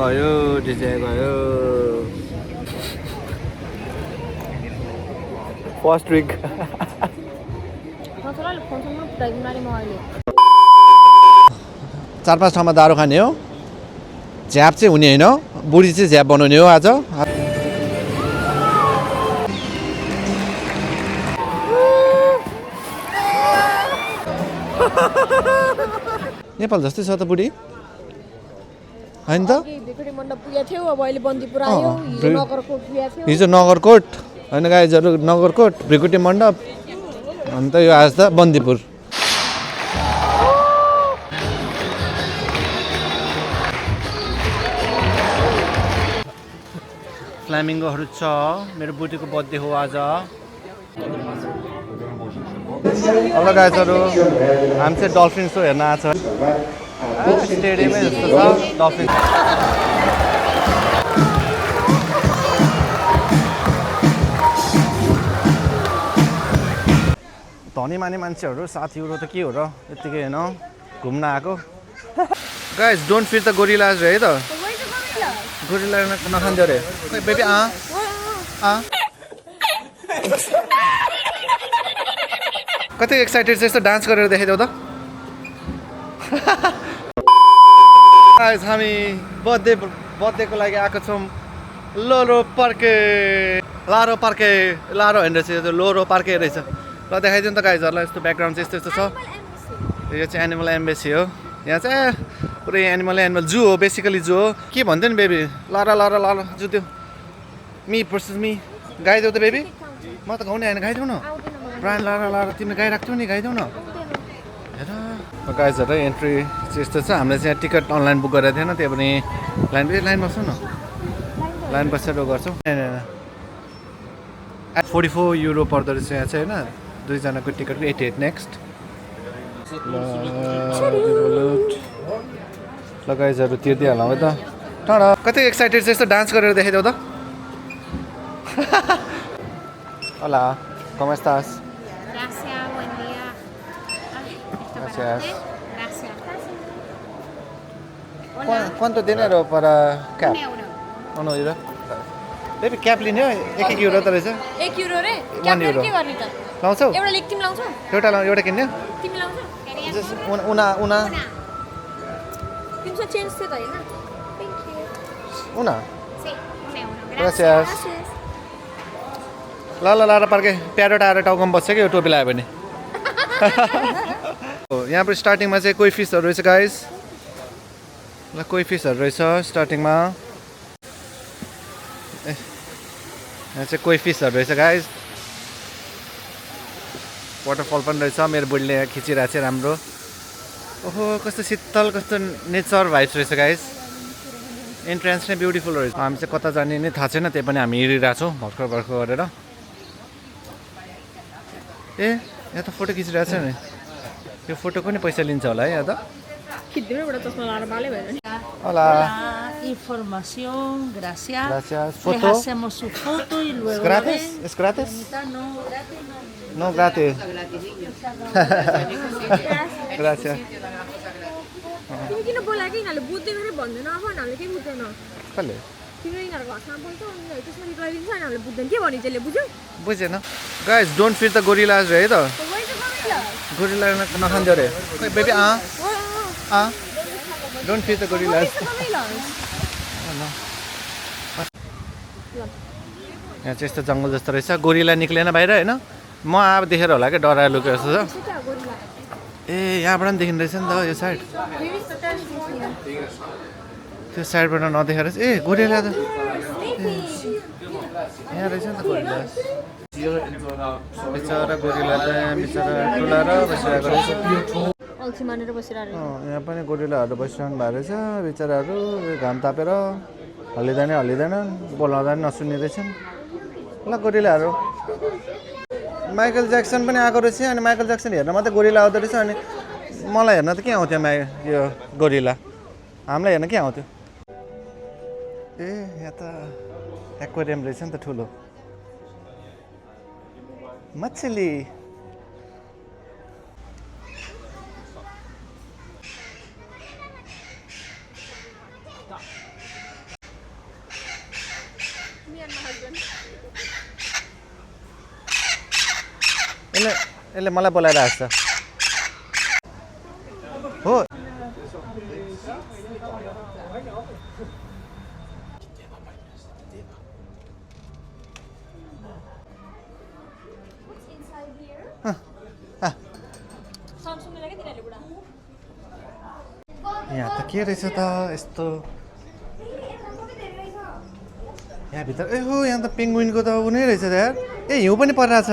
भयो डिजे भयो first week चार पाँच ठाउँमा दारू खाने हो झ्याप चाहिँ हुने होइन बुढी चाहिँ झ्याप बनाउने हो आज नेपाल जस्तै छ त बुढी होइन त हिजो नगरकोट होइन गाइजहरू नगरकोट भ्रिकुटी मण्डप अन्त यो आज त बन्दीपुर फ्ल्यामिङ्गोहरू छ मेरो बुढीको बर्थडे हो आज हेलो गाइजहरू हामी चाहिँ डल्फिन सो हेर्न आएको छ स्टेडियमै जस्तो छ डल्फिन धनी माने मान्छेहरू साथीहरू त के हो र यत्तिकै होइन घुम्न आएको guys don't feed the gorillas है त गोरिला नखान्थ्यो अरे बेबी कति एक्साइटेड छ यस्तो डान्स गरेर देखाइदेऊ त गाइज हामी बर्थडेको लागि आएको छौँ लारो पार्के होइन रहेछ यो लोरो पार्के रहेछ ल देखाइदिउँ त गाइजहरूलाई यस्तो ब्याकग्राउन्ड चाहिँ यस्तो छ यो चाहिँ एनिमल एम्बेसी हो यहाँ चाहिँ पुरै एनिमल जू हो बेसिकली जू हो के भन्थ्यो नि बेबी लारा जू त्यो मी पर्सेस मी गाइदेऊ त बेबी म त गाउने होइन गाइदेऊ न प्राण लारा तिमीले गाइराख्थ्यौ नि गाइदेऊ न हेर गाइजहरू एन्ट्री चाहिँ यस्तो छ हामीले चाहिँ टिकट अनलाइन बुक गरेको थिएन त्यही पनि लाइन बस्छौँ न लाइन बसेर गर्छौँ 44 युरो पर्दो रहेछ यहाँ चाहिँ होइन दुईजनाको टिकटको 88 नेक्स्ट ल गाइजहरू तिर्दिहालौँ है त टाढा कति एक्साइटेड छ यस्तो डान्स गरेर देखाइदेऊ त होला ¿Cómo estás? Gracias, buen día. Gracias. Gracias. ¿Cuánto dinero para cap? €1. €1. Baby cap लिने हो एक युरो त रहेछ 1 युरो रे 1 युरो के गर्ने त लाउँछौ एउटा लेख तिमी लाउँछौ एउटा किन्ने तिमी लाउँछौ उना तिम्रो चेन्ज थियो त हैन थ्यांक यू उना Sí, €1. Gracias. ल लाएर पार्के प्यारोट आएर टाउकोमा बस्छ कि यो टोपी लगायो भने यहाँ पर स्टार्टिङमा चाहिँ कोही फिसहरू रहेछ गाइस ल कोही फिसहरू रहेछ स्टार्टिङमा यहाँ चाहिँ कोही फिसहरू रहेछ गाइस वाटरफल पनि रहेछ मेरो बुढीले यहाँ खिचिरहेको छ राम्रो ओहो कस्तो शीतल कस्तो नेचर भाइब्स रहेछ गाइस एन्ट्रान्स नै ब्युटिफुल रहेछ हामी चाहिँ कता जाने नै थाहा छैन त्यही पनि हामी हिँडिरहेको छौँ भर्खर गरेर ए यहाँ त फोटो खिचिरहेको छ नि यो फोटोको नि पैसा लिन्छ होला है यहाँ त Hola. Información, gracias. Gracias. Les ¿Foto? hacemos su foto y luego. ¿Es gratis? ¿Es gratis? No, gratis no. No, gratis. Gracias. तिमी किन बोला कि यिनीहरूले बुझ्दै गरेर भन्दैन अब यिनीहरूले केही बुझ्दैन कसले तिम्रो यिनीहरूको घरमा बोल्छ उनीहरू त्यसमा रिप्लाई दिन्छ यिनीहरूले बुझ्दैन के भन्यो त्यसले बुझ्यौ बुझेन guys don't feed the gorillas है त गोरिला नखान्थ्यो अरे baby don't feed the gorillas यहाँ चाहिँ यस्तो जङ्गल जस्तो रहेछ गोरिला निक्लेन बाहिर होइन म अब देखेर होला क्या डराएर लुकेको जस्तो छ ए यहाँबाट पनि देखिँदो रहेछ नि त यो साइड त्यो साइडबाट नदेखेर ए गोरिला त यहाँ रहेछ नि त गोरिला बिचरा गोरिला त बिचरा टुलाएर बसिरहेको रहेछ अल्छी मानेर बसिरहेको यहाँ पनि गोरिलाहरू बसिरहनु भएको रहेछ बिचराहरू घाम तापेर हल्लिँदैन बोलाउँदा पनि नसुन्ने रहेछन् ल गोरिलाहरू माइकल ज्याक्सन पनि आएको रहेछ अनि माइकल ज्याक्सन हेर्न मात्रै गोरिला आउँदो रहेछ अनि मलाई हेर्न त के आउँथ्यो यो गोरिला हामीलाई हेर्न के आउँथ्यो ए यहाँ त एक्वेरियम रहेछ नि त ठुलो मछली यसले मलाई बोलाइरहेको छ हो यहाँ त के रहेछ त यस्तो यहाँभित्र ए हो यहाँ त पेङ्गुइनको त उ नै रहेछ त यार ए हिउँ पनि परिरहेछ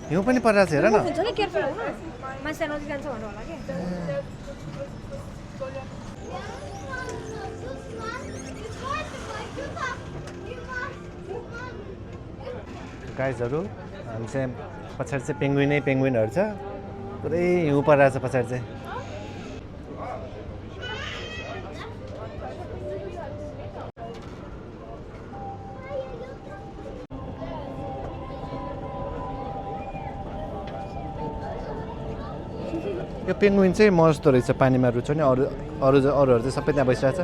हिउँ पनि परिरहेछ हेर न हुन्छ कि केयरफुल हो मान्छे नजिक जान्छ भन्नु होला के गाइजहरू हामी चाहिँ पछाडि चाहिँ पेङ्गुइनहरू छ पुरै हिउँ परिरहेछ पछाडि चाहिँ यो पेङ्गुइन चाहिँ मस्तो रहेछ पानीमा रुचाउने अरूहरू चाहिँ सबै त्यहाँ बसिरहेछ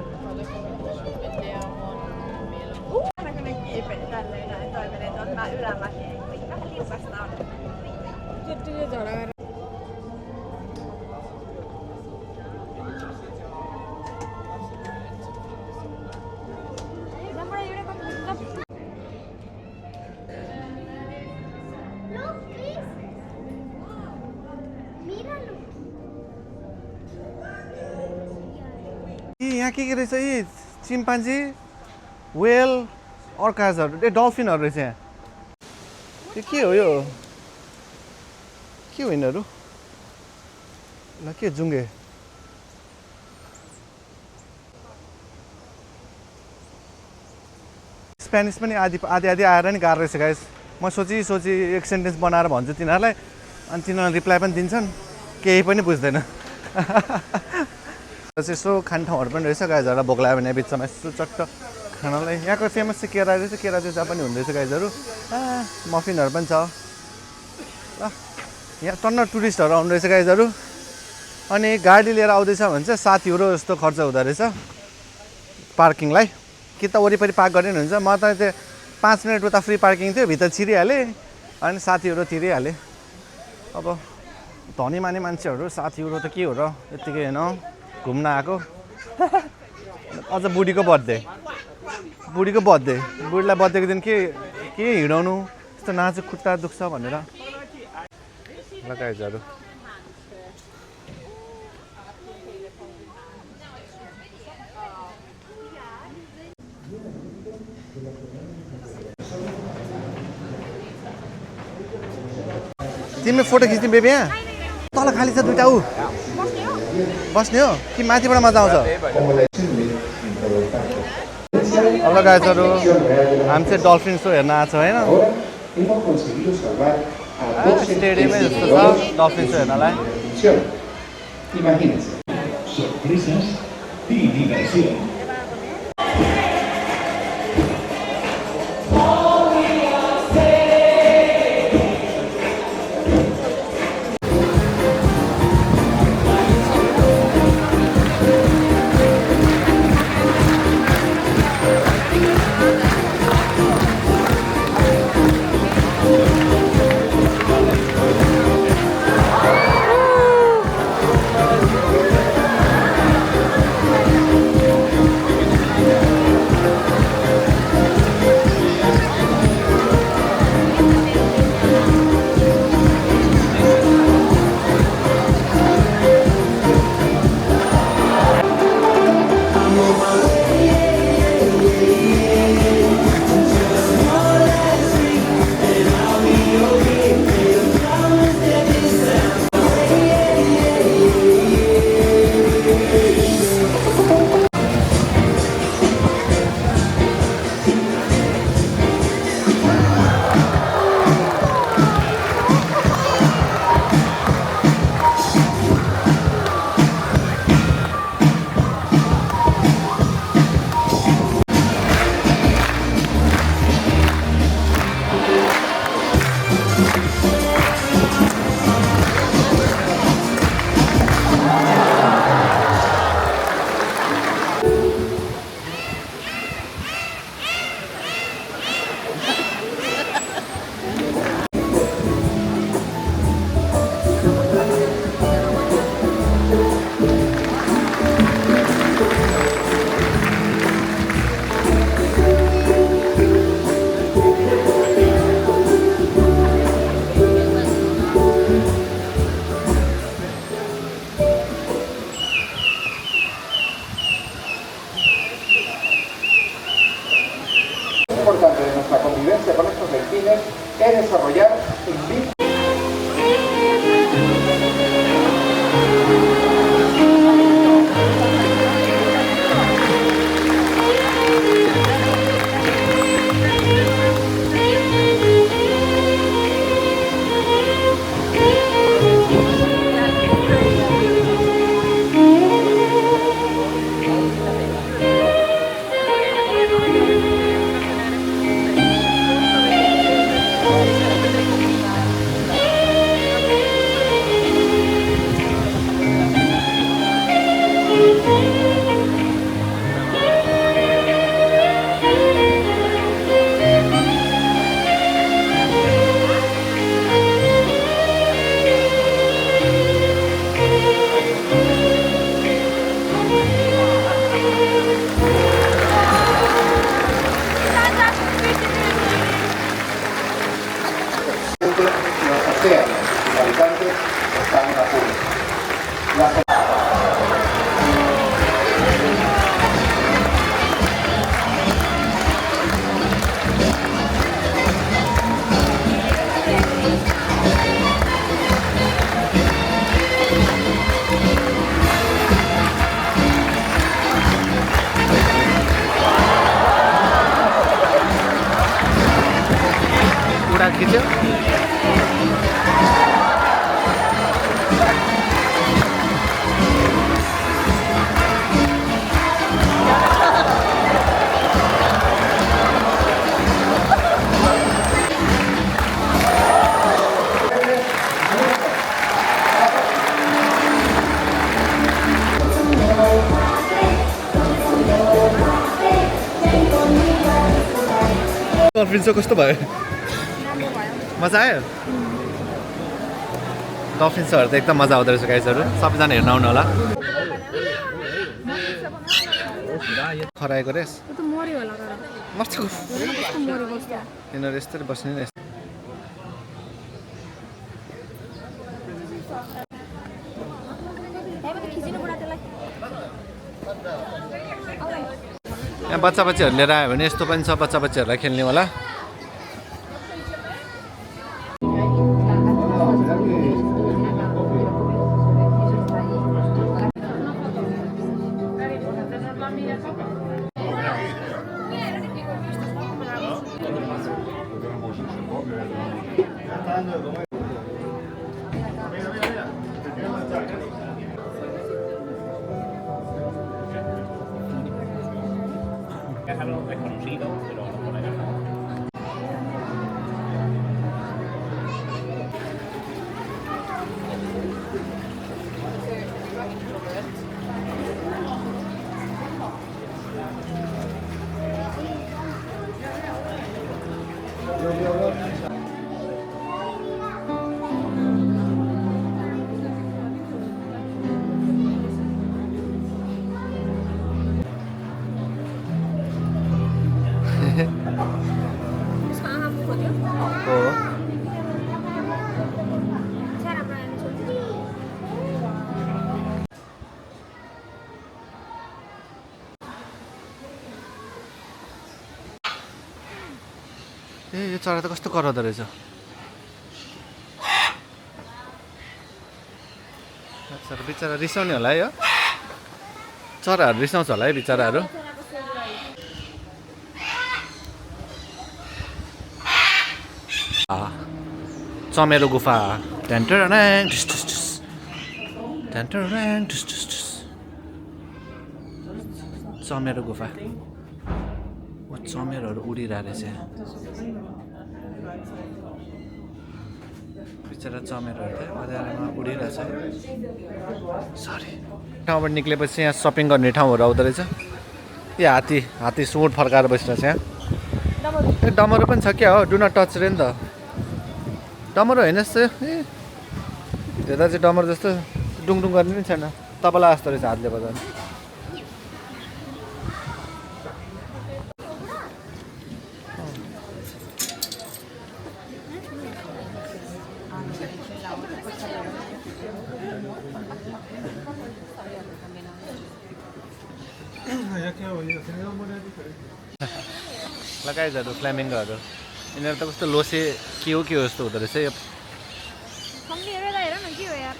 यहाँ के रहेछ यी चिम्पान्जी वेल अर्काजहरू ए डल्फिनहरू रहेछ यहाँ यो के हो यो के हो यिनीहरू ल के जुङ्गे स्पेनिस पनि आधी आएर नि गाह्रो रहेछ गाइस म सोची एक सेन्टेन्स बनाएर भन्छु तिनीहरूलाई अनि तिनीहरूले रिप्लाई पनि दिन्छन् केही पनि बुझ्दैन यसो खाने ठाउँहरू पनि रहेछ गाइजहरूलाई भोक लाग्यो भने बिचमा यसो चट्ट खानालाई यहाँको फेमस चाहिँ केरा रहेछ केरा चाहिँ जहाँ पनि हुँदैछ गाइजहरू मफिनहरू पनि छ ल यहाँ टन्न टुरिस्टहरू आउनु रहेछ गाइजहरू अनि गाडी लिएर आउँदैछ भने चाहिँ 7 युरो जस्तो खर्च हुँदो रहेछ पार्किङलाई कि त वरिपरि पार्क गर्ने हुन्छ म त त्यो 5 मिनट उता फ्री पार्किङ थियो भित्र छिरिहालेँ अनि 7 युरो तिरिहालेँ अब धनी माने मान्छेहरू 7 युरो त के हो र यत्तिकै होइन घुम्न आएको अझ बुढीको बर्थडे बुढीलाई बर्थडेको दिन के हिँडाउनु यस्तो नाचु खुट्टा दुख्छ भनेर लगाइजहरू तिमीले फोटो खिच्ने बेबी यहाँ तल खाली छ दुइटा ऊ बस्ने हो कि माथिबाट मजा आउँछ अब गाइजहरू हामी चाहिँ डल्फिन सो हेर्न आएको छौँ होइन स्टेडियमै जस्तो छ डल्फिन सो हेर्नलाई importante de nuestra convivencia con estos delfines es desarrollar un los océanos, sus habitantes están en apuros. उडा खिच्यो डल्फिन चाहिँ कस्तो भयो मजा आयो डल्फिन सहहरू त एकदम मजा आउँदो रहेछ गाइजहरू सबैजना हेर्न आउनु होला खराएको रेस ऊ त मर्यो होला तर मर्छ कस्तो मर्यो कस्तो यिनीहरू यस्तरी बस्ने नि खिचिनु बुढा त्यसलाई यहाँ बच्चा बच्चीहरू लिएर आयो भने यस्तो पनि छ बच्चा बच्चीहरूलाई खेल्ने होला उसको आँखा मुख थियो हो सारा प्रायः छोड्छु ए यो चरा त कस्तो कराउँदो रहेछ बिचरा रिसाउने होला है यो चराहरू रिसाउँछ होला है बिचराहरू चमेरो गुफा चमेरो गुफा चमेरोहरू उडिरहेको रहेछ बिचरा चमेरोहरू चाहिँ अँध्यारोमा उडिरहेछ सरी ठाउँबाट निक्लेपछि यहाँ सपिङ गर्ने ठाउँहरू आउँदो रहेछ यो हात्ती सुँड फर्काएर बसिरहेछ यहाँ ए डमरू पनि छ क्या हो डु नट टच रे नि त डमरू होइन जस्तो ए हेर्दा चाहिँ डमरू जस्तो डुङडुङ गर्ने पनि छैन तपाईँलाई जस्तो रहेछ हातले बजाउने ल गाइजहरू फ्ल्यामिङ्गोहरू यिनीहरू त कस्तो लोसे के हो जस्तो हुँदो रहेछ यो खम्बी हेरेर हेर न के हो यार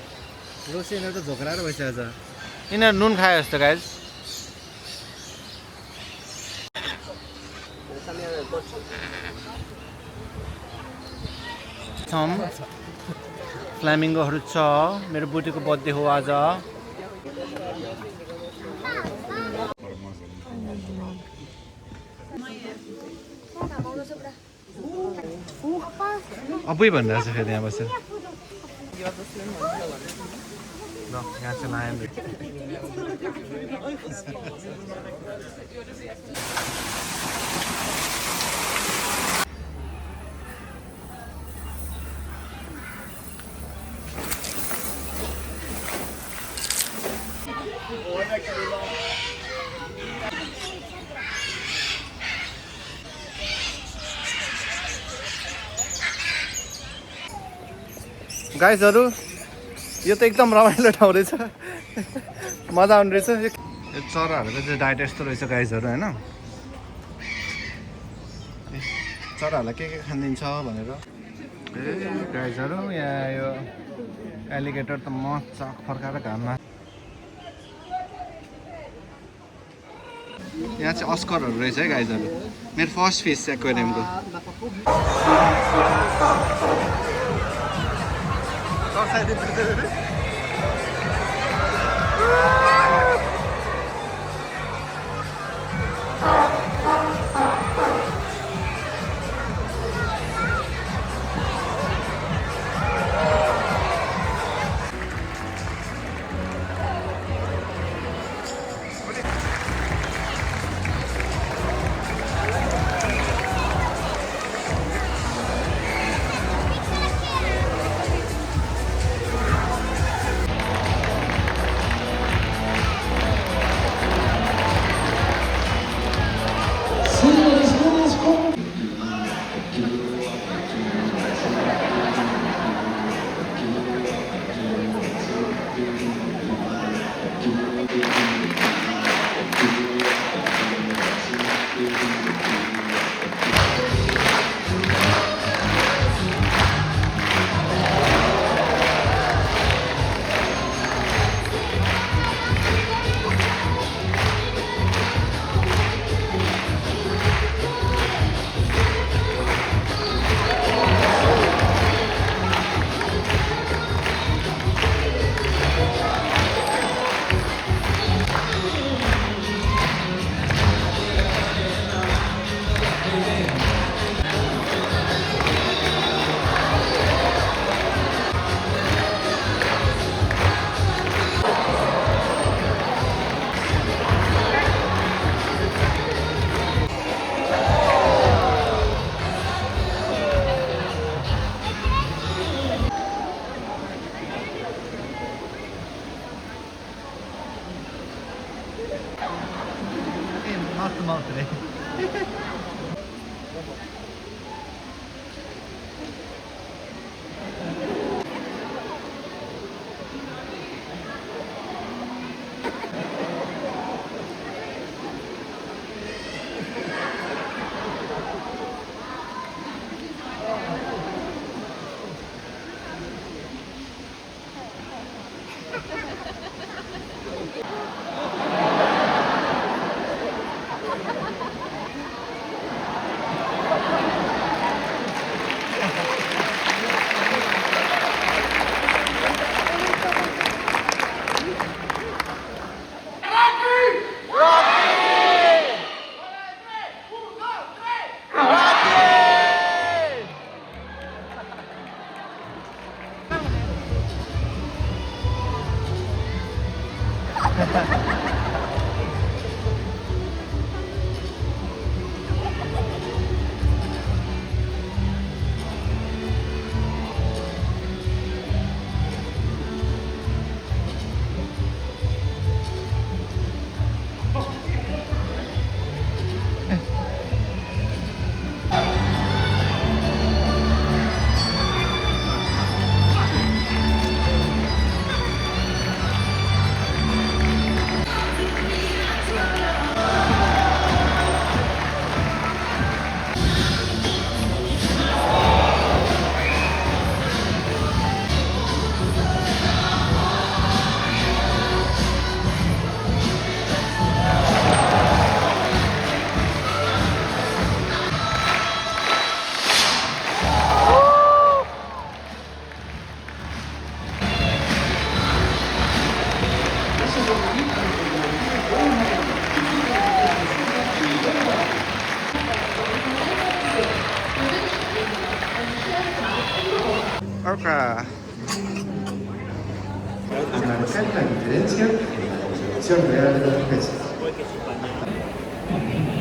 लोसे यिनीहरू त झोक्राएर भइसकेको छ यिनीहरू नुन खायो जस्तो गाइज फ्ल्यामिङ्गोहरू छ मेरो बुटीको बर्थडे हो आज अबै भनिरहेको छ फेरि यहाँ बसेर ल यहाँ चाहिँ लायन गाइजहरू यो त एकदम रमाइलो ठाउँ रहेछ मजा आउने रहेछ यो चराहरूको चाहिँ डाइट यस्तो रहेछ गाइजहरू होइन चराहरूलाई के खानिदिन्छ भनेर ए गाइजहरू यहाँ यो एलिगेटर त मजाक फर्काएर घाममा यहाँ चाहिँ अस्करहरू रहेछ है गाइजहरू मेरो फर्स्ट फिस एक्वेरियमको Not the mouth today.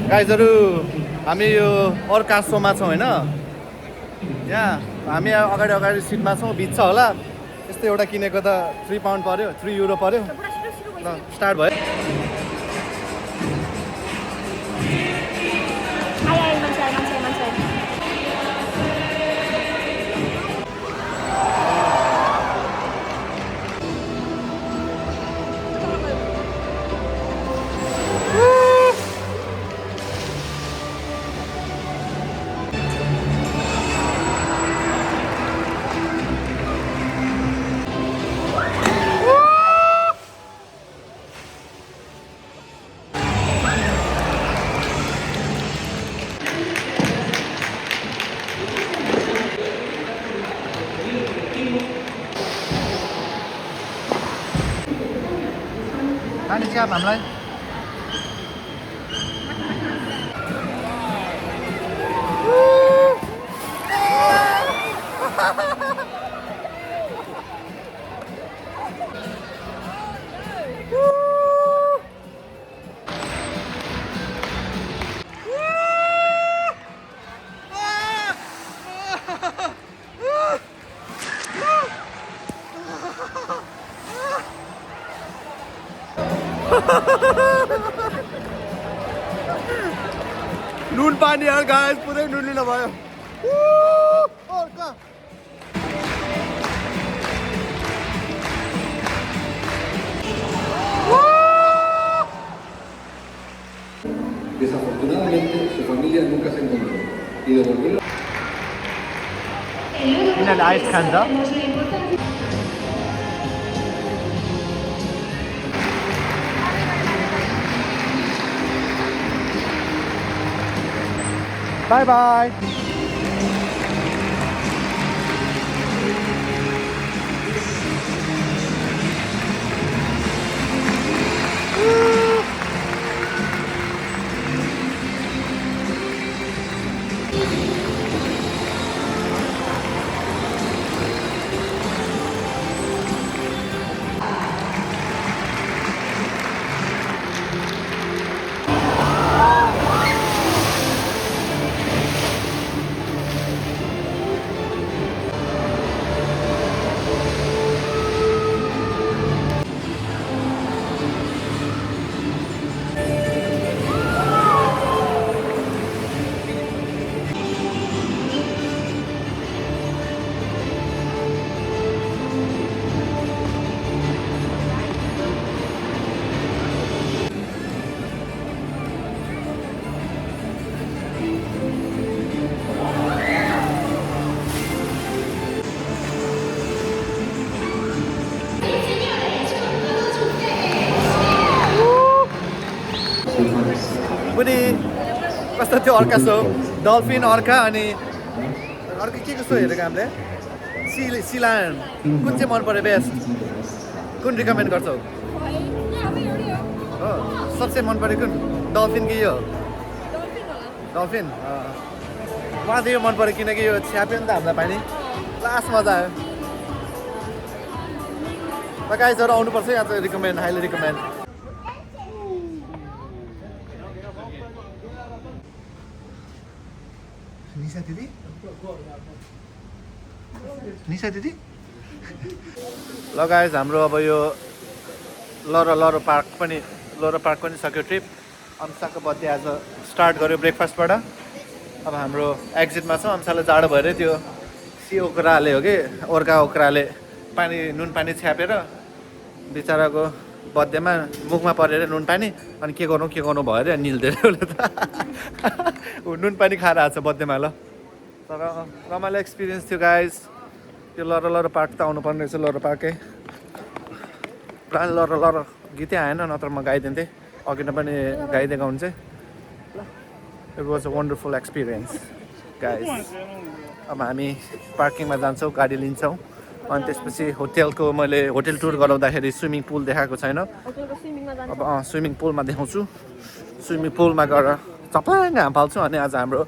गाइजहरू हामी यो अर्का सोमा छौँ होइन यहाँ हामी अगाडि अगाडि सिटमा छौँ बित्छ होला यस्तो एउटा किनेको त 3 पाउन्ड पर्यो 3 युरो पर्यो ल स्टार्ट भयो मान्छे खाने चिया हामीलाई नुन पानी यार गाइस पुरै नुनिलो भयो Desafortunadamente, su familia nunca se encontró y devolverlo. किनभने आइस खान्छ बाई बाई पनि कस्तो थियो अर्का सो डल्फिन अर्का अनि अर्को के कस्तो हेरेको हामीले सिलायन कुन चाहिँ मन पर्यो बेस्ट कुन रिकमेन्ड गर्छौ हो सबसे मन पऱ्यो कुन डल्फिन कि यो डल्फिन मलाई त यो मन पऱ्यो किनकि यो छ्याप्यो नि त हामीलाई पानी लास्ट मजा आयो र गाइजहरू आउनुपर्छ यहाँ चाहिँ रिकमेन्ड हाइली रिकमेन्ड निशा दिदी निशा दिदी ल गाइज हाम्रो अब यो लरो पार्क पनि सक्यो ट्रिप अंशाको बर्थडे आज स्टार्ट गर्यो ब्रेकफास्टबाट अब हाम्रो एक्जिटमा छ अंशालाई जाडो भएर त्यो ओक्राले हो कि ओक्राले नुन पानी छ्यापेर बिचराको बर्थडेमा मुखमा परेर नुन पानी अनि के गर्नु भयो अरे निल्दै उसले त ऊ नुन पानी खाएर आएको छ बर्थडेमा ल तर रमाइलो एक्सपिरियन्स थियो गाइज त्यो लरो पार्क त आउनुपर्ने रहेछ लरो पार्कै पुरा लरो गीतै आएन नत्र म गाइदिन्थेँ अघि नै पनि गाइदिएको हुन्छ it was a wonderful experience guys अब हामी पार्किङमा जान्छौँ गाडी लिन्छौँ अनि त्यसपछि मैले होटेल टुर गराउँदाखेरि स्विमिङ पुल देखाएको छैन अब स्विमिङ पुलमा देखाउँछु स्विमिङ पुलमा गएर चप्लाङ घाम फाल्छु अनि आज हाम्रो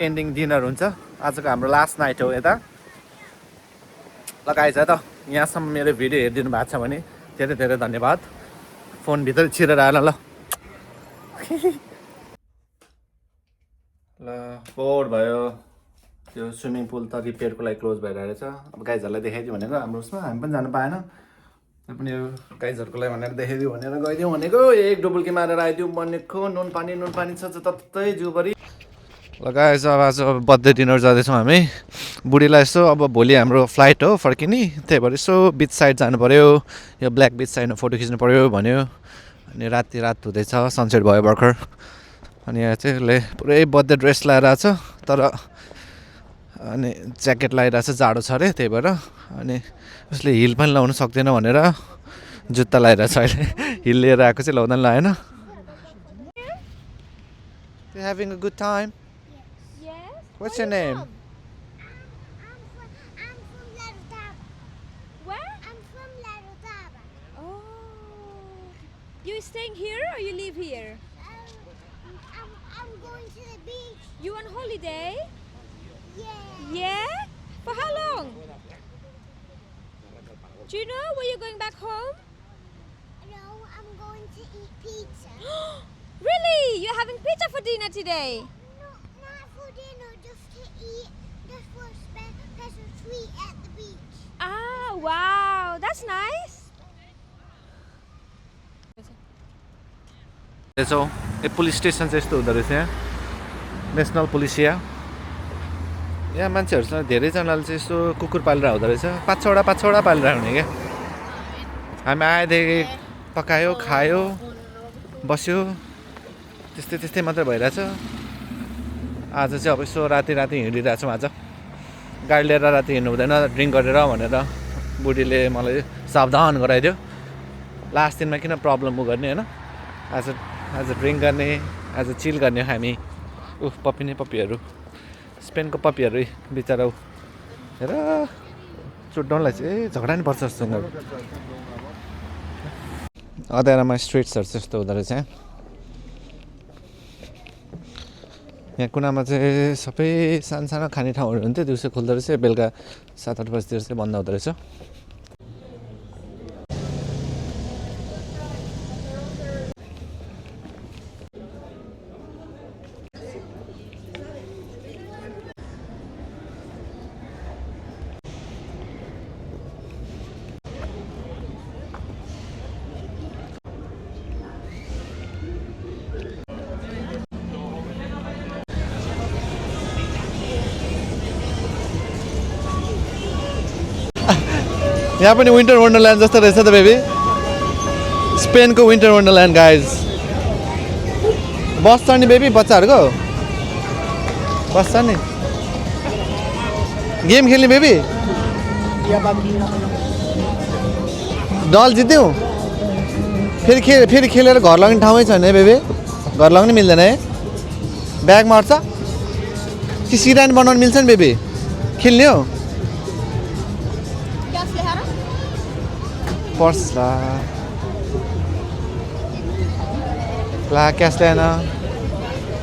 एन्डिङ डिनर हुन्छ आजको हाम्रो लास्ट नाइट हो यता लगाएछ त यहाँसम्म मेरो भिडियो हेरिदिनु भएको छ भने धेरै धेरै धन्यवाद फोन भित्र छिरेर आएन ल ल 4 भयो त्यो स्विमिङ पुल त रिपेयरको लागि क्लोज भइरहेको छ अब गाइजहरूलाई देखाइदिउँ भनेको हाम्रो उसमा हामी पनि जानु पाएन पनि यो गाइजहरूको लागि भनेर देखाइदिउँ भनेर गइदिउँ भनेको एक डुबुल्की मारेर आइदिउँ भनेको नुन पानी छ तत्तै जिउभरि ल गाइज अब आज बर्थडे डिनर जाँदैछौँ हामी बुढीलाई यसो अब भोलि हाम्रो फ्लाइट हो फर्किने त्यही भएर यसो बिच साइड जानु पऱ्यो यो ब्ल्याक बिच साइडमा फोटो खिच्नु पऱ्यो भन्यो अनि रात हुँदैछ सनसेट भयो भर्खर अनि यहाँ चाहिँ उसले पुरै बर्थडे ड्रेस लगाएर छ तर अनि ज्याकेट लगाइरहेको छ जाडो छ अरे त्यही भएर अनि उसले हिल पनि लाउनु सक्दैन भनेर जुत्ता लगाइरहेको छ अहिले हिल लिएर आएको चाहिँ लाउँदैन लगाएन having a good time? Yes. What's your name? I'm from Larutaba. Where? I'm from Larutaba. Oh. You staying here or you live here? I'm going to the beach. You on holiday? Yeah. Yeah? For how long? Do you know where you're going back home? No, I'm going to eat pizza. Really? You're having pizza for dinner today? No, not for dinner, just to eat, just for a special treat at the beach. Ah, wow, that's nice. यसो ए police station चाहिँ यस्तो हुँदो रहेछ यहाँ national police यहाँ मान्छेहरूसँग धेरैजनाले चाहिँ यस्तो कुकुर पालेर हुँदो रहेछ 5-6वटा पालेर हुने क्या हामी आएदेखि पकायो खायो बस्यो त्यस्तै मात्रै भइरहेछ आज चाहिँ अब यसो राति हिँडिरहेछौँ आज गाडी लिएर राति हिँड्नु हुँदैन ड्रिङ्क गरेर भनेर बुढीले मलाई सावधान गराइदियो लास्ट दिनमा किन प्रब्लम गर्ने होइन आज ड्रिङ्क गर्ने आज चिल गर्ने हामी पप्पी नै पप्पीहरू स्पेनको पप्पीहरू बिचरा हेर चुड्डाउनलाई चाहिँ झगडा नि पर्छ जस्तो अँध्यारोमा स्ट्रिट्सहरू त्यस्तो हुँदो रहेछ यहाँ कुनामा चाहिँ सबै सानो खाने ठाउँहरू हुन्थ्यो दिउँसो खोल्दो रहेछ बेलुका 7-8 बजीतिर चाहिँ बन्द हुँदो रहेछ यहाँ पनि विन्टर वन्डरल्यान्ड जस्तो रहेछ त बेबी स्पेनको विन्टर वन्डरल्यान्ड गाइज बस छ नि बेबी बच्चाहरूको बस छ नि गेम खेल्ने बेबी डल जित्यौ फेरि खेलेर घर लाग्ने ठाउँै छैन है बेबी घर लाग्नु मिल्दैन है ब्याग मार्छ कि सिरानी बनाउनु मिल्छ नि बेबी खेल्ने हो पर्स ला क्यास ल्याएन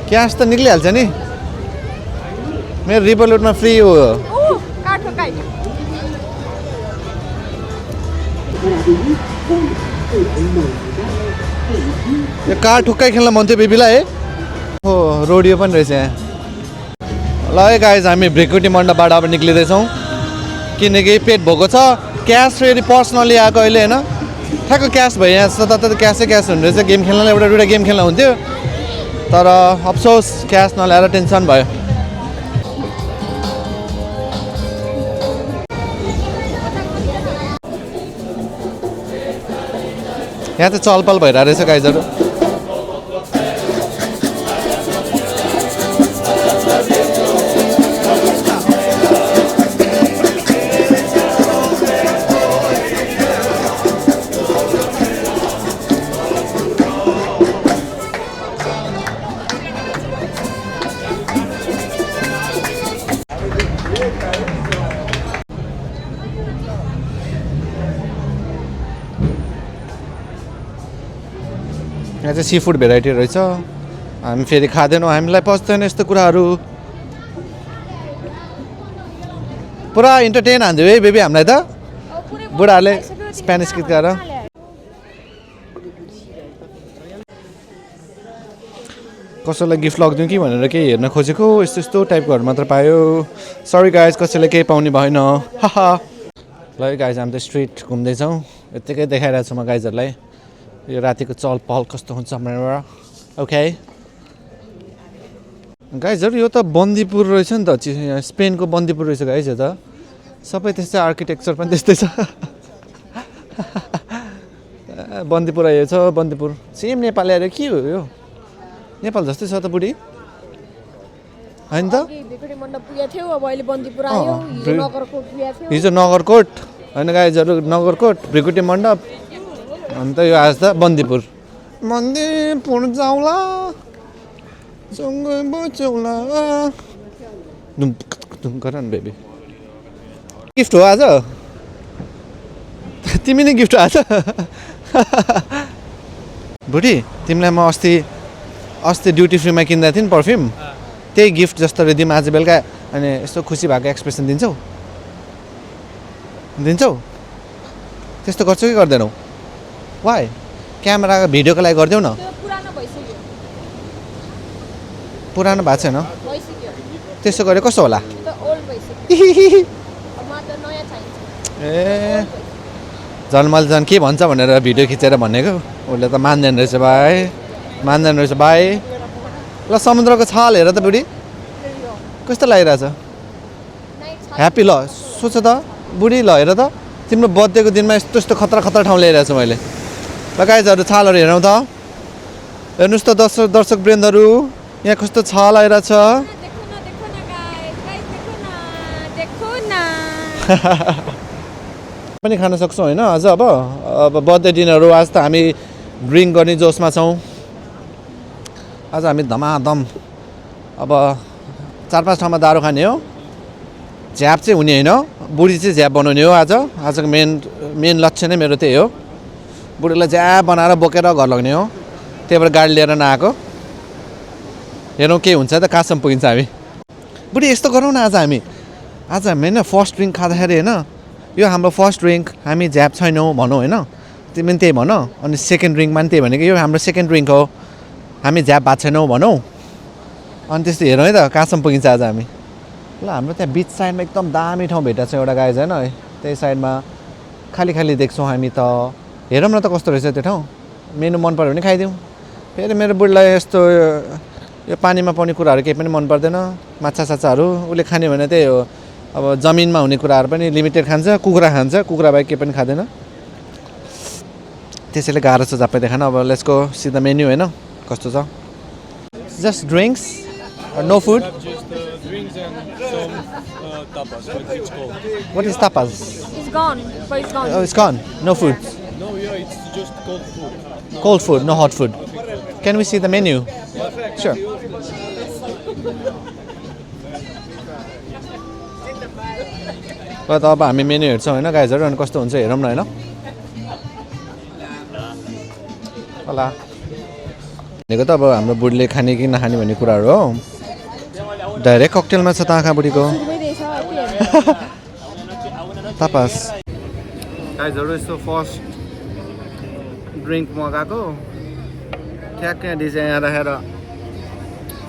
क्यास त निक्लिहाल्छ नि मेरो रिभोल्युटमा फ्री हो यो कार ठुक्कै खेल्न मन थियो बेबीलाई है हो रोडियो पनि रहेछ यहाँ ल है गाइज हामी भ्रिकुटी मण्डपबाट अब निक्लिँदैछौँ किनकि पेट भोको छ क्यास फेरि पर्सनली आएको अहिले होइन ठ्याक्क क्यास भयो यहाँ त क्यासै क्यास हुने रहेछ गेम खेल्नलाई एउटा गेम खेल्न हुन्थ्यो तर अफसोस क्यास नल्याएर टेन्सन भयो यहाँ चाहिँ चलपल भइरहेको रहेछ गाइजहरू यहाँ चाहिँ सी फुड भेराइटी रहेछ हामी फेरि खाँदैनौँ हामीलाई पस्दैन यस्तो कुराहरू पुरा इन्टरटेन हान्थ्यो है बेबी हामीलाई त बुढाहरूले स्पेनिस गीत गाएर कसैलाई गिफ्ट लगिदिउँ कि भनेर केही हेर्न खोजेको यस्तो यस्तो टाइपकोहरू मात्र पायो सरी गाइज कसैले केही पाउने भएन हाहा ल गाइज हामी त स्ट्रिट घुम्दैछौँ यत्तिकै देखाइरहेको छु म गाइजहरूलाई यो रातिको चहल पहल कस्तो हुन्छ हाम्रोबाट ओके गाइजहरू यो त बन्दीपुर रहेछ नि त यहाँ स्पेनको बन्दीपुर रहेछ गाइज यो त सबै त्यस्तै आर्किटेक्चर पनि त्यस्तै छ बन्दीपुर आयो छ बन्दीपुर सेम नेपाल आएर के हो यो नेपाल जस्तै छ त बुढी होइन त हिजो नगरकोट होइन गाइजहरू नगरकोट भ्रिकुटी मण्डप अन्त यो आज त बन्दीपुर बन्दीपुर जाउँला सँगै बचौँला धुम गर न बेबी गिफ्ट हो आज तिमी नै गिफ्ट हो आज बुढी तिमीलाई म अस्ति ड्युटी फ्रीमा किन्दा थिएँ नि पर्फ्युम त्यही गिफ्ट जस्तो दिउँ आज बेलुका अनि यस्तो खुसी भएको एक्सप्रेसन दिन्छौ त्यस्तो गर्छौ कि गर्दैनौ वाइ क्यामेरा भिडियोको लागि गरिदेऊ न पुरानो भएको छैन त्यसो गरे कस्तो होला ए झन् मैले झन् के भन्छ भनेर भिडियो खिचेर भनेको उसले त मान्दैन रहेछ भाइ ल समुद्रको छाल हेर त बुढी कस्तो लागिरहेछ ह्याप्पी ल सोच त बुढी ल हेर त तिम्रो बर्थडेको दिनमा यस्तो खतरा ठाउँ ल्याइरहेको छु मैले ल गाइजहरू छालहरू हेरौँ त हेर्नुहोस् त दर्शक वृन्दहरू यहाँ कस्तो छाल आइरहेछ पनि खान सक्छौँ होइन अझ अब बर्थडे डिनरहरू आज त हामी ड्रिङ्क गर्ने जोसमा छौँ आज हामी धमाधम अब 4-5 ठाउँमा दारू खाने हो झ्याप चाहिँ हुने होइन बुढी चाहिँ झ्याप बनाउने हो आजको मेन लक्ष्य नै मेरो त्यही हो बुढीलाई झ्याप बनाएर बोकेर घर लग्ने हो त्यही भएर गाडी लिएर नआएको हेरौँ के हुन्छ त कहाँसम्म पुगिन्छ हामी बुढी यस्तो गरौँ न आज हामी होइन फर्स्ट ड्रिङ्क खाँदाखेरि होइन यो हाम्रो फर्स्ट ड्रिङ्क हामी झ्याप छैनौँ भनौँ होइन तिमी पनि त्यही भन अनि सेकेन्ड ड्रिङ्कमा पनि त्यही भनेको यो हाम्रो सेकेन्ड ड्रिङ्क हो हामी झ्याप भएको छैनौँ भनौँ अनि त्यस्तो हेरौँ है त कहाँसम्म पुगिन्छ आज हामी ल हाम्रो त्यहाँ बिच साइडमा एकदम दामी ठाउँ भेटेको छ एउटा गाइज होइन त्यही साइडमा खाली देख्छौँ हामी त हेरौँ न त कस्तो रहेछ त्यो ठाउँ मेनु मन पऱ्यो भने खाइदिउँ फेरि मेरो बुढीलाई यस्तो यो पानीमा पाउने कुराहरू केही पनि मन पर्दैन माछासाछाहरू उसले खाने भने त्यही हो अब जमिनमा हुने कुराहरू पनि लिमिटेड खान्छ कुखुरा बाहेक केही पनि खाँदैन त्यसैले गाह्रो छ झ्याप्पै देखान अब लेट्सको सिधा मेन्यु होइन कस्तो छ just drinks no food What is tapas? It's gone. But it's gone. Oh, it's gone. No food. No, yeah, it's just cold food. Cold food, no hot food. Can we see the menu? Sure. ल त अब हामी menu हेर्छौँ होइन गाइजहरू अनि कस्तो हुन्छ हेरौँ न होइन होला भनेको त अब हाम्रो बुढीले खाने कि नखाने भन्ने कुराहरू हो डाइरेक्ट ककटेलमा छ त आँखा बुढीको तापास गाइजहरू यस्तो फर्स्ट ड्रिङ्क मगाएको ठ्याक्क यहाँ डिजाइन यहाँ राखेर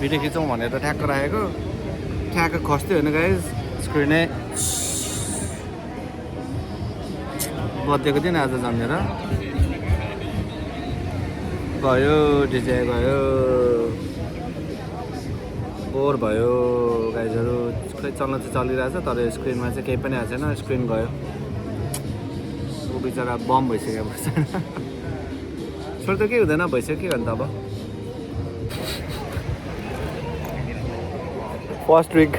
भिडियो खिचौँ भनेर ठ्याक्क राखेको ठ्याक्क खस्थ्यो होइन गाइज स्क्रिनै बर्थडेको दिन आज जन्मेर गयो डिजाइन गयो बोर भयो गाइजहरू खै चल्न चाहिँ चलिरहेछ तर स्क्रिनमा चाहिँ केही पनि आएको छैन स्क्रिन गयो ऊ बिचरा बम भइसक्यो छोड त केही हुँदैन भइसक्यो के गर्नु त अब फर्स्ट ड्रिङ्क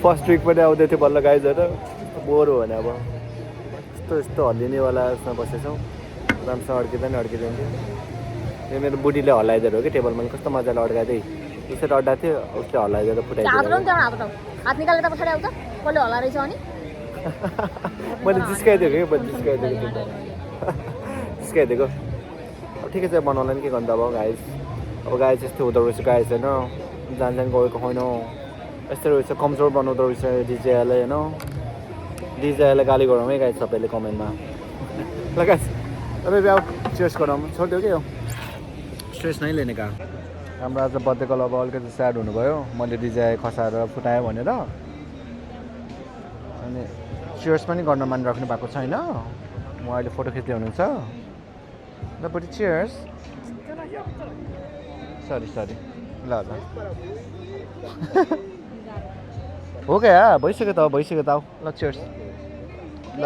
फर्स्ट ड्रिङ्क पनि आउँदै थियो बल्ल गाइजहरू बोर हो भने अब यस्तो हल्लिनेवालामा बसेछौँ राम्रोसँग अड्किँदैन थियो यो मेरो बुढीले हल्लाइदिएर हो कि टेबलमा कस्तो मजाले अड्काएँ त्यसरी अड्डा थियो उसले हल्लाइदिएर फुटाइदियो मैले जिस्काइदिएको कि जिस्काइदिएको अब ठिकै छ बनाउला नि के गर्नु त अब गाइस यस्तो हुँदो रहेछ गाइस होइन जान गएको होइन यस्तो रहेछ कमजोर बनाउँदो रहेछ डिजेआईलाई होइन डिजेआईलाई गाली गरौँ है गाइस सबैले कमेन्टमा ल गाइस अबे ब्याउ चेयर्स गरौँ छोड्यो के हो स्ट्रेस नै लेने का हाम्रो आज बर्थडे कल अब अलिकति स्याड हुनुभयो मैले डिजाइ खसाएर फुटाएँ भनेर अनि चेयर्स पनि गर्न मानिराख्नु भएको छैन म अहिले फोटो खिच्दै हुनुहुन्छ ल बडी चेयर्स सरी ल ल हो क्या भइसक्यो त ल चेयर्स ल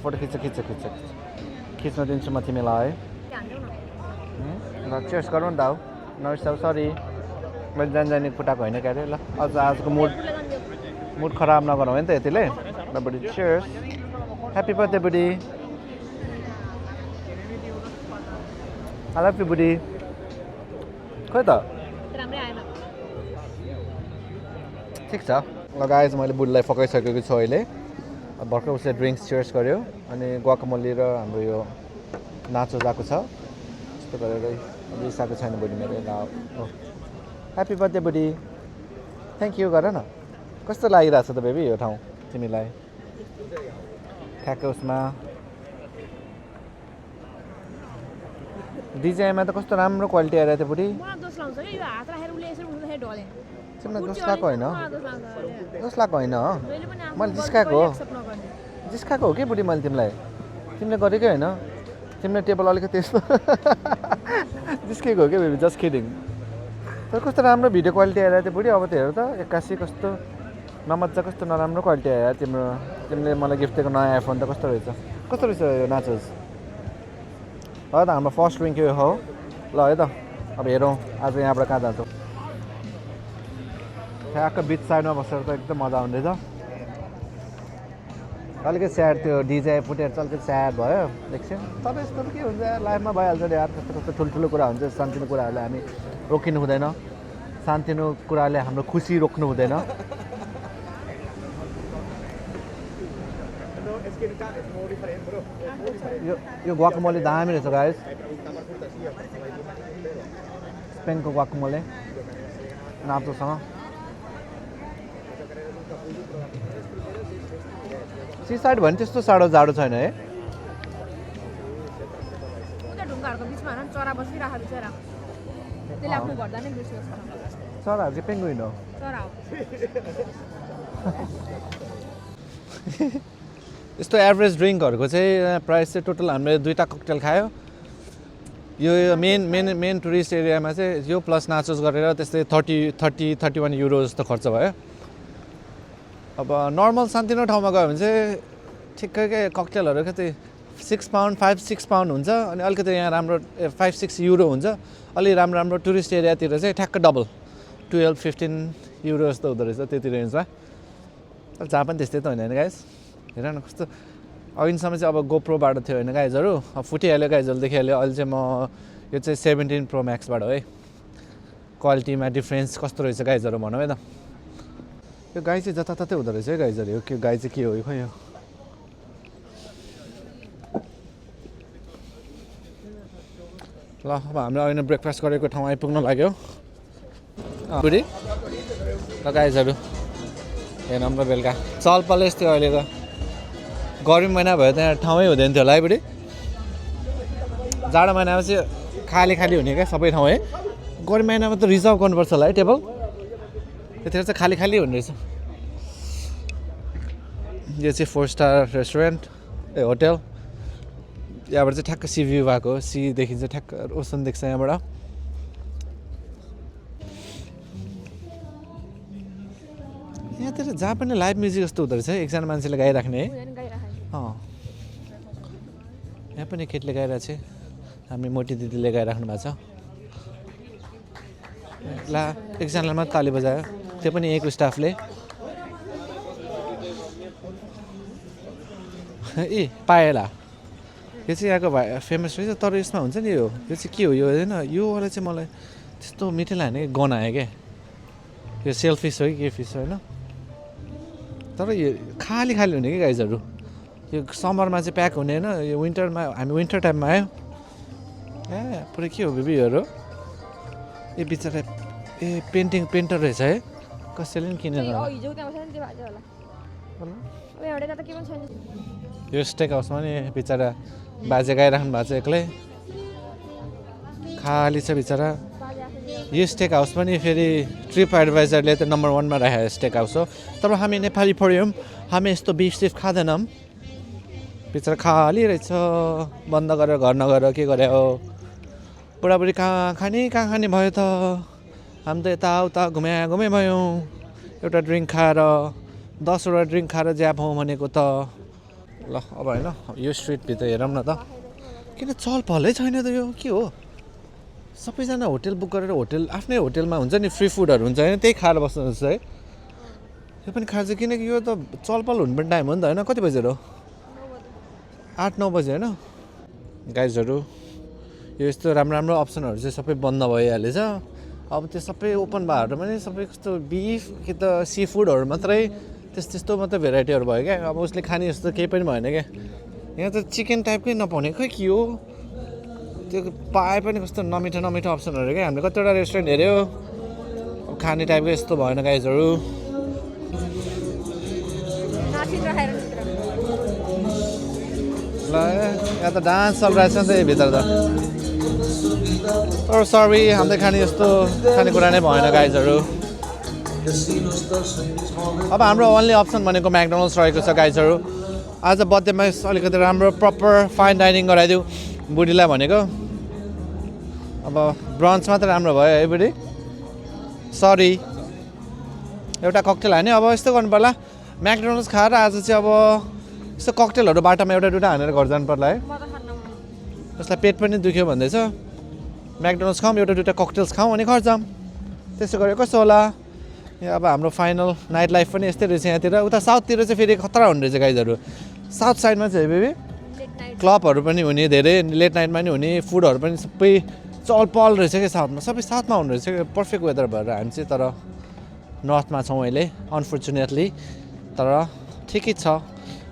फोटो खिच्छ खिच्न दिन्छु म तिमीलाई ल चेयर्स गरौँ न त नरिसाउ सरी मैले जानी फुटाएको होइन क्या अरे ल अझ आजको मुड खराब नगरौँ है त यतिले ल बडी चेयर्स ह्याप्पी बर्थडे बुडी आई लभ यु बुडी खोइ त ठिक छ ल गाइज मैले बुढीलाई फकाइसकेको छु अहिले भर्खर उसले ड्रिङ्क्स चेयर्स गर्यो अनि ग्वाकामोली र हाम्रो यो नाचो गएको छ त्यस्तो गरेर रिसाएको छैन बुढी मेरो ह्याप्पी बर्थडे बुढी थ्याङ्क यू गर न कस्तो लागिरहेको छ त बेबी यो ठाउँ तिमीलाई ठ्याक्कै उसमा डिजाइनमा त कस्तो राम्रो क्वालिटी आइरहेको थियो बुढी तिमीलाई दोष लगाएको होइन मैले जिस्काएको हो कि बुढी मैले तिमीले गरेकै होइन तिमीले टेबल अलिकति यस्तो जिस्केको हो कि बेबी जस्ट किडिङ तर कस्तो राम्रो भिडियो क्वालिटी आइरहेको थियो बुढी अब त हेर त 81 कस्तो नमजा कस्तो नराम्रो क्वालिटी आयो तिमीले मलाई गिफ्ट दिएको नयाँ आइफोन त कस्तो रहेछ यो नाचोस हो त हाम्रो फर्स्ट ड्रिङ्क यो हो ल है त अब हेरौँ आज यहाँबाट कहाँ जान्छौँ ठ्याक्क बिच साइडमा बसेर त एकदम मजा आउँदैछ अलिकति स्याड त्यो डिजाइ फुटेर चाहिँ अलिकति स्याड भयो एकछिन तर यस्तो के हुन्छ लाइफमा भइहाल्छ नि यार कस्तो ठुल्ठुलो कुरा हुन्छ सानोतिनो कुराहरूले हामी रोकिनु हुँदैन सानोतिनो कुराले हाम्रो खुसी रोक्नु हुँदैन यो ग्वाकामोले दामी रहेछ गाइस स्पेनको ग्वाकामोले नाचोसँग सी साइड भने त्यस्तो साह्रो जाडो छैन है चराहरू चाहिँ पेङ्गुइन हो यस्तो एभरेज ड्रिङ्कहरूको चाहिँ प्राइस चाहिँ टोटल हामीले 2टा ककटेल खायो यो मेन टुरिस्ट एरियामा चाहिँ यो प्लस नाचोस गरेर त्यस्तै 31 युरो जस्तो खर्च भयो अब नर्मल सानोतिनो ठाउँमा गयो भने चाहिँ ठिक्कैकै ककटेलहरू कति 6 पाउन्ड 5-6 पाउन्ड हुन्छ अनि अलिकति यहाँ राम्रो 5-6 युरो हुन्छ अलि राम्रो टुरिस्ट एरियातिर चाहिँ ठ्याक्क डबल 12-15 युरो जस्तो हुँदो रहेछ त्यति रेन्जमा जहाँ पनि त्यस्तै त होइन गाइस हेर न कस्तो अघिसम्म चाहिँ अब गोप्रोबाट थियो होइन गाइजहरू अब फुटिहाल्यो गाइजहरू देखिहाल्यो अहिले चाहिँ म यो चाहिँ 17 प्रो म्याक्सबाट हो है क्वालिटीमा डिफ्रेन्स कस्तो रहेछ गाइजहरू भनौँ है त यो गाई चाहिँ जताततै हुँदो रहेछ है गाइजहरू यो गाई चाहिँ के हो यो खै हो ल अब हाम्रो अहिले ब्रेकफास्ट गरेको ठाउँ आइपुग्न लाग्यो बुढी ल गाइजहरू हेर्नु हाम्रो बेलुका चल पलेस थियो अहिले त गर्मी महिना भयो त यहाँ ठाउँै हुँदैन थियो होला है बुढी जाडो महिनामा चाहिँ खाली हुने क्या सबै ठाउँ है गर्मी महिनामा त रिजर्भ गर्नुपर्छ होला है टेबल यतिखेर चाहिँ खाली हुने रहेछ यो चाहिँ 4 स्टार रेस्टुरेन्ट होटेल यहाँबाट चाहिँ ठ्याक्क सी भ्यू भएको सी देखिन्छ ठ्याक्क ओसन देख्छ यहाँबाट यहाँतिर जहाँ पनि लाइभ म्युजिक जस्तो हुँदो रहेछ एकजना मान्छेले गाइराख्ने है यहाँ पनि केटीले गाइरहेको छ हामी मोटी दिदीले गाइराख्नु भएको छ ला एकजनाले मात्र ताली बजायो त्यो पनि एक स्टाफले ए पाएला यो चाहिँ यहाँको फेमस रहेछ तर यसमा हुन्छ नि यो चाहिँ के हो यो होइन यो वाला चाहिँ मलाई त्यस्तो मिठो लाग्ने गन आयो क्या यो सेल फिस हो कि के फिस होइन तर यो खाली हुने कि गाइजहरू यो समरमा चाहिँ प्याक हुने होइन यो विन्टरमा हामी विन्टर टाइममा आयो ए पुरै के हो बेबीहरू ए बिचरा ए पेन्टर रहेछ है कसैले पनि किनेर यो स्टेक हाउसमा नि बिचरा बाजे गाइराख्नु भएको छ एक्लै खाली छ बिचरा यो स्टेक हाउस पनि फेरि ट्रिप एडभाइजरले त नम्बर 1 मा राखेको स्टेक हाउस हो तर हामी नेपाली पऱ्यौँ हामी यस्तो बिफ सिफ खाँदैनौँ बिचरा खाली रहेछ बन्द गरेर घर नगएर के गरे हो बुढाबुढी कहाँ खाने भयो त हामी त यताउता घुमे भयौँ एउटा ड्रिङ्क खाएर 10वटा ड्रिङ्क खाएर ज्याप हौँ भनेको त ल अब होइन यो स्ट्रिटभित्र हेरौँ न त किन चलपहलै छैन त यो के हो सबैजना होटल बुक गरेर आफ्नै होटलमा हुन्छ नि फ्री फुडहरू हुन्छ होइन त्यही खाएर बस्नुहुन्छ है यो पनि खान्छ किनकि यो त चलपल हुनुपर्ने टाइम हो नि त होइन कति बजेर हो 8-9 बजे होइन गाइजहरू यो यस्तो राम्रो अप्सनहरू चाहिँ सबै बन्द भइहालेछ अब त्यो सबै ओपन बारहरू पनि सबै कस्तो बिफ कि त सी फुडहरू मात्रै त्यस्तो मात्रै भेराइटीहरू भयो क्या अब उसले खाने जस्तो केही पनि भएन क्या यहाँ त चिकन टाइपकै नपाउने खै के हो त्यो पाए पनि कस्तो नमिठो अप्सनहरू क्या हामीले कतिवटा रेस्टुरेन्ट हेऱ्यो अब खाने टाइपको यस्तो भएन गाइजहरू ल यहाँ त डान्स चलिरहेछ नि त यो भित्र त सरी हामीले खाने जस्तो खानेकुरा नै भएन गाइजहरू अब हाम्रो ओन्ली अप्सन भनेको म्याकडोनल्ड्स रहेको छ गाइजहरू आज बर्थडेमा अलिकति राम्रो प्रपर फाइन डाइनिङ गराइदिउँ बुढीलाई भनेको अब ब्रन्च मात्रै राम्रो भयो है बुढी सरी एउटा ककटेल हान्यो अब यस्तो गर्नु पर्ला म्याकडोनल्ड्स खाएर आज चाहिँ अब यस्तो ककटेलहरू बाटामा एउटा दुइटा हानेर घर जानु पर्ला है जसलाई पेट पनि दुख्यो भन्दैछ म्याकडोनल्ड्स खाऊँ एउटा दुइटा ककटेल्स खाऊँ अनि घर जाऊँ त्यसो गरेर कस्तो होला यहाँ अब हाम्रो फाइनल नाइट लाइफ पनि यस्तै रहेछ यहाँतिर उता साउथतिर चाहिँ फेरि खतरा हुने रहेछ गाइजहरू साउथ साइडमा चाहिँ बेबी क्लबहरू पनि हुने धेरै लेट नाइटमा पनि हुने फुडहरू पनि सबै चलपल रहेछ क्या साउथमा सबै साउथमा हुने रहेछ क्या पर्फेक्ट वेदर भएर हामी चाहिँ तर नर्थमा छौँ अहिले अनफर्चुनेटली तर ठिकै छ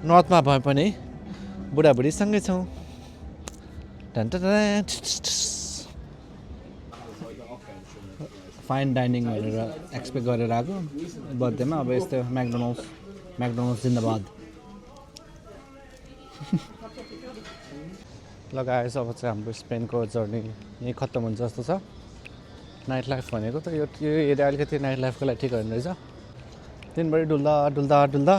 नर्थमा भए पनि बुढाबुढीसँगै छौँ फाइन डाइनिङ भनेर एक्सपेक्ट गरेर आएको बर्थडेमा अब यस्तो म्याकडोनल्ड्स जिन्दाबाद लगाएछ अब चाहिँ हाम्रो स्पेनको जर्नी यहीँ खत्तम हुन्छ जस्तो छ नाइट लाइफ भनेको त यो एरिया अलिकति नाइट लाइफको लागि ठिक होइन रहेछ दिनभरि डुल्दा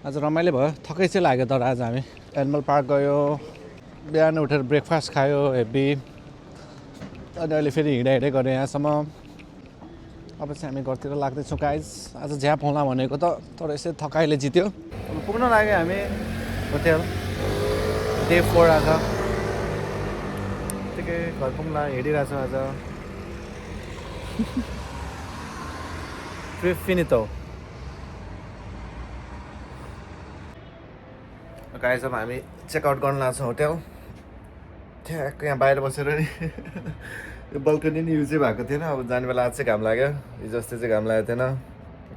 आज रमाइलो भयो थकै चाहिँ लाग्यो तर आज हामी एनिमल पार्क गयो बिहान उठेर ब्रेकफास्ट खायो हेभी अनि अहिले फेरि हिँडै गऱ्यो यहाँसम्म अब चाहिँ हामी घरतिर लाग्दैछौँ गाइज आज झ्याप होला भनेको त तर यसै थकाइले जित्यो अब पुग्न लाग्यो हामी होटेल डे 4 आज ठिकै घर पुग्ला हिँडिरहेको छ आज ट्रिप फिनितो गाइज अब हामी चेकआउट गर्न लाग्छौँ होटेल ठ्याक्क यहाँ बाहिर बसेर नि यो बल्कनी नि युजै भएको थिएन अब जाने बेला आज चाहिँ घाम लाग्यो हिजो अस्ति चाहिँ घाम लागेको थिएन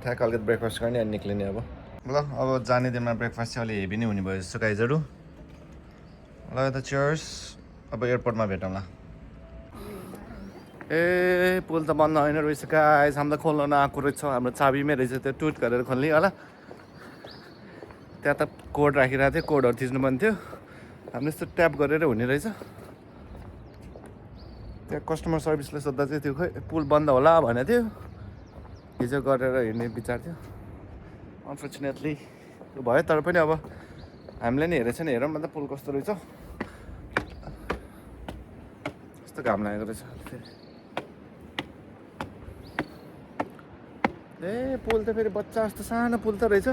ठ्याक्क अलिकति ब्रेकफास्ट गर्ने अनि निक्लिने अब ल अब जाने दिनमा ब्रेकफास्ट चाहिँ अलिक हेभी नै हुने भयो जस्तो गाइजहरू ल त चियर्स अब एयरपोर्टमा भेटौँला ए पुल त बन्द होइन रहेछ गाइज हामीलाई खोल्न नआएको रहेछ हाम्रो चाबीमै रहेछ त्यो टुट गरेर खोल्ने होला त्यहाँ त कोड राखिरहेको थियो कोडहरू थिच्नुपर्ने थियो हामीले यस्तो ट्याप गरेर हुने रहेछ त्यहाँ कस्टमर सर्भिसले सोद्धा चाहिँ त्यो खोइ पुल बन्द होला भनेको थियो हिजो गरेर हिँड्ने विचार थियो अनफर्चुनेटली त्यो भयो तर पनि अब हामीले नि हेरेको छैन हेरौँ मतलब पुल कस्तो रहेछ कस्तो घाम लागेको रहेछ फेरि ए पुल त फेरि बच्चा जस्तो सानो पुल त रहेछ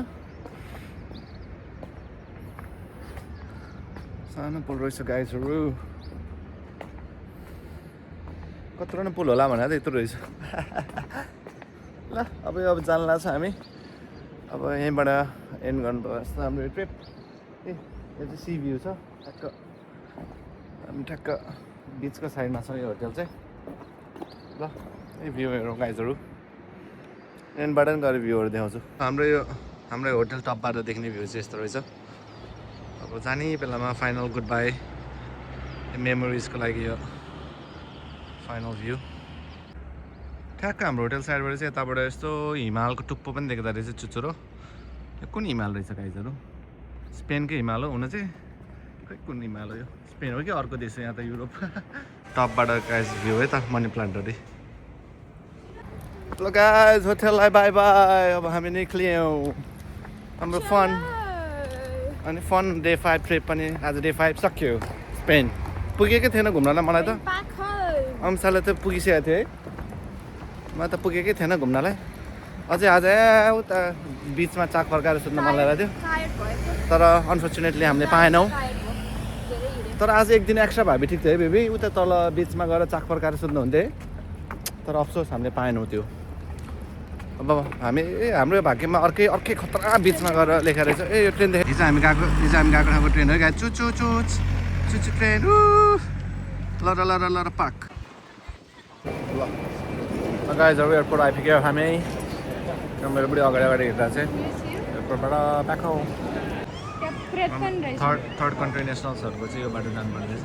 सानो पुल रहेछ गाइजहरू कत्रो नै पुल होला भनेर त यत्रो रहेछ ल अब जान लाग्छ हामी अब यहीँबाट एन्ड गर्नुपर्छ हाम्रो ट्रिप ए यो चाहिँ सी भ्यू छ ठ्याक्क हामी ठ्याक्क बिचको साइडमा छ यो होटेल चाहिँ ल यही भ्यू हेरौँ गाइजहरू एन्डबाट पनि गएर भ्यूहरू देखाउँछु हाम्रो होटेल टपबाट देख्ने भ्यू चाहिँ यस्तो रहेछ अब जाने बेलामा फाइनल गुड बाई मेमोरिजको लागि यो फाइनल भ्यू ठ्याक्क हाम्रो होटेल साइडबाट चाहिँ यताबाट यस्तो हिमालको टुप्पो पनि देख्दा रहेछ चुचुरो यो कुन हिमाल रहेछ गाइजहरू स्पेनकै हिमाल हो हुन चाहिँ खै कुन हिमाल हो यो स्पेन हो कि अर्को देश हो यहाँ त युरोप टपबाट गाइज भ्यू है त मनी प्लान्टहरू ल गाइज होटललाई बाई बाई अब हामी निक्लियौँ हाम्रो फन अनि फन डे 5 ट्रिप पनि आज डे 5 सक्यो स्पेन पुगेकै थिएन घुम्नलाई मलाई त Back home. अम्साले त पुगिसकेको थियो है म त पुगेकै थिएन घुम्नलाई अझै आज उता बिचमा चाक फर्काएर सुत्न मन लागेको थियो Tired boy. तर अनफर्चुनेटली हामीले पाएनौँ Tired boy. तर आज एक दिन एक्स्ट्रा भए पनि ठिक थियो है बेबी उता तल बिचमा गएर चाक फर्काएर सुत्नु हुन्थ्यो है तर अफसोस हामीले पाएनौँ त्यो अब हाम्रो भाग्यमा अर्कै खतरा बिचमा गएर लेखेर रहेछ ए यो ट्रेन देखेँ हिजो हामी गएको ठाउँको ट्रेन हो गाडी चुचु ट्रेन लर पाक ल गाइज अब एयरपोर्ट आइपुग्यो हामी मेरो बुढी अगाडि हिँड्दा चाहिँ एयरपोर्टबाट ब्याक हो थर्ड कन्ट्री नेसनल्सहरूको चाहिँ यो बाटो जानुपर्ने रहेछ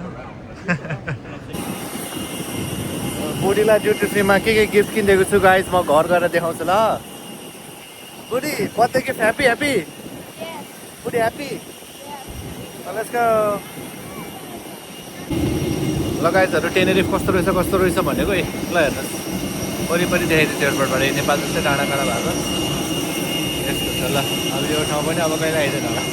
बुढीलाई ड्युटी फ्रीमा के गिफ्ट किनिदिएको छु गाइज म घर गएर देखाउँछु ल बुढी बर्थडे गिफ्ट ह्याप्पी बुढी ह्याप्पी ल गाइजहरू टेनेरिफ कस्तो रहेछ भनेको है ल हेर्नुहोस् वरिपरि देखाइदिन्छु एयरपोर्टबाट नेपाल जस्तै टाढा भएको यस्तो छ ल अब यो ठाउँ पनि अब कहिले आइदिएन होला